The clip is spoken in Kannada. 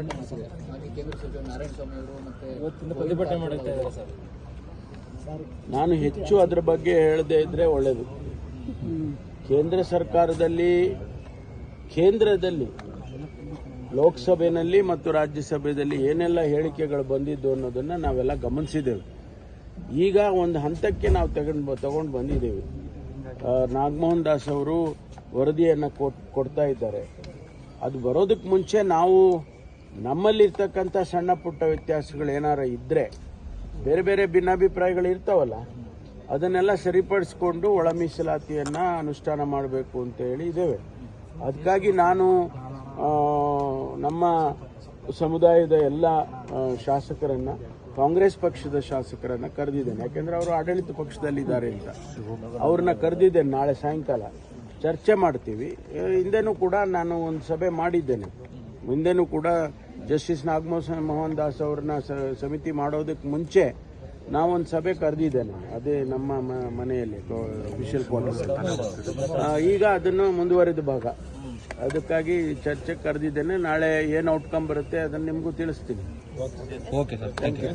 ಹೋರಾಟ ನಡೆಸಿದೆ. ಹಾಗೆ ಕೇಂದ್ರ ಸಚಿವ ನಾರಾಯಣ ಸ್ವಾಮಿ ಅವರು ಮತ್ತೆ ಇವತ್ತಿನ ಪ್ರತಿಭಟನೆ ಮಾಡುತ್ತಾ ಇದ್ದಾರೆ ಸರ್. ನಾನು ಹೆಚ್ಚು ಅದರ ಬಗ್ಗೆ ಹೇಳದೇ ಇದ್ರೆ ಒಳ್ಳೆಯದು. ಕೇಂದ್ರ ಸರ್ಕಾರದಲ್ಲಿ ಲೋಕಸಭೆಯಲ್ಲಿ ಮತ್ತು ರಾಜ್ಯಸಭೆಯಲ್ಲಿ ಏನೆಲ್ಲ ಹೇಳಿಕೆಗಳು ಬಂದಿದ್ದು ಅನ್ನೋದನ್ನು ನಾವೆಲ್ಲ ಗಮನಿಸಿದ್ದೇವೆ. ಈಗ ಒಂದು ಹಂತಕ್ಕೆ ನಾವು ತಗೊಂಡು ಬಂದಿದ್ದೇವೆ. ನಾಗಮೋಹನ್ ದಾಸ್ ಅವರು ವರದಿಯನ್ನು ಕೊಡ್ತಾ ಇದ್ದಾರೆ. ಅದು ಬರೋದಕ್ಕೆ ಮುಂಚೆ ನಾವು ನಮ್ಮಲ್ಲಿರ್ತಕ್ಕಂಥ ಸಣ್ಣ ಪುಟ್ಟ ವ್ಯತ್ಯಾಸಗಳು ಏನಾರ ಇದ್ದರೆ, ಬೇರೆ ಬೇರೆ ಭಿನ್ನಾಭಿಪ್ರಾಯಗಳು ಇರ್ತಾವಲ್ಲ, ಅದನ್ನೆಲ್ಲ ಸರಿಪಡಿಸ್ಕೊಂಡು ಒಳ ಮೀಸಲಾತಿಯನ್ನು ಅನುಷ್ಠಾನ ಮಾಡಬೇಕು ಅಂತ ಹೇಳಿ ಇದ್ದೇವೆ. ಅದಕ್ಕಾಗಿ ನಾನು ನಮ್ಮ ಸಮುದಾಯದ ಎಲ್ಲ ಶಾಸಕರನ್ನು, ಕಾಂಗ್ರೆಸ್ ಪಕ್ಷದ ಶಾಸಕರನ್ನು ಕರೆದಿದ್ದೇನೆ. ಯಾಕೆಂದರೆ ಅವರು ಆಡಳಿತ ಪಕ್ಷದಲ್ಲಿದ್ದಾರೆ ಅಂತ ಅವ್ರನ್ನ ಕರೆದಿದ್ದೇನೆ. ನಾಳೆ ಸಾಯಂಕಾಲ ಚರ್ಚೆ ಮಾಡ್ತೀವಿ. ಹಿಂದೆನೂ ಕೂಡ ನಾನು ಒಂದು ಸಭೆ ಮಾಡಿದ್ದೇನೆ. ಮುಂದೆನೂ ಕೂಡ ಜಸ್ಟಿಸ್ ನಾಗಮೋಹನ್ ದಾಸ್ ಅವ್ರನ್ನ ಸಮಿತಿ ಮಾಡೋದಕ್ಕೆ ಮುಂಚೆ ನಾವೊಂದು ಸಭೆ ಕರೆದಿದ್ದೇನೆ. ಅದೇ ನಮ್ಮ ಮನೆಯಲ್ಲಿ ಅಫಿಷಿಯಲ್ ಕ್ವಾರ್ಟರ್ಸ್. ಈಗ ಅದನ್ನು ಮುಂದುವರಿದ ಭಾಗ, ಅದಕ್ಕಾಗಿ ಚರ್ಚೆ ಕರೆದಿದ್ದೇನೆ. ನಾಳೆ ಏನು ಔಟ್ಕಮ್ ಬರುತ್ತೆ ಅದನ್ನು ನಿಮಗೂ ತಿಳಿಸ್ತೀನಿ. Okay sir, thank you.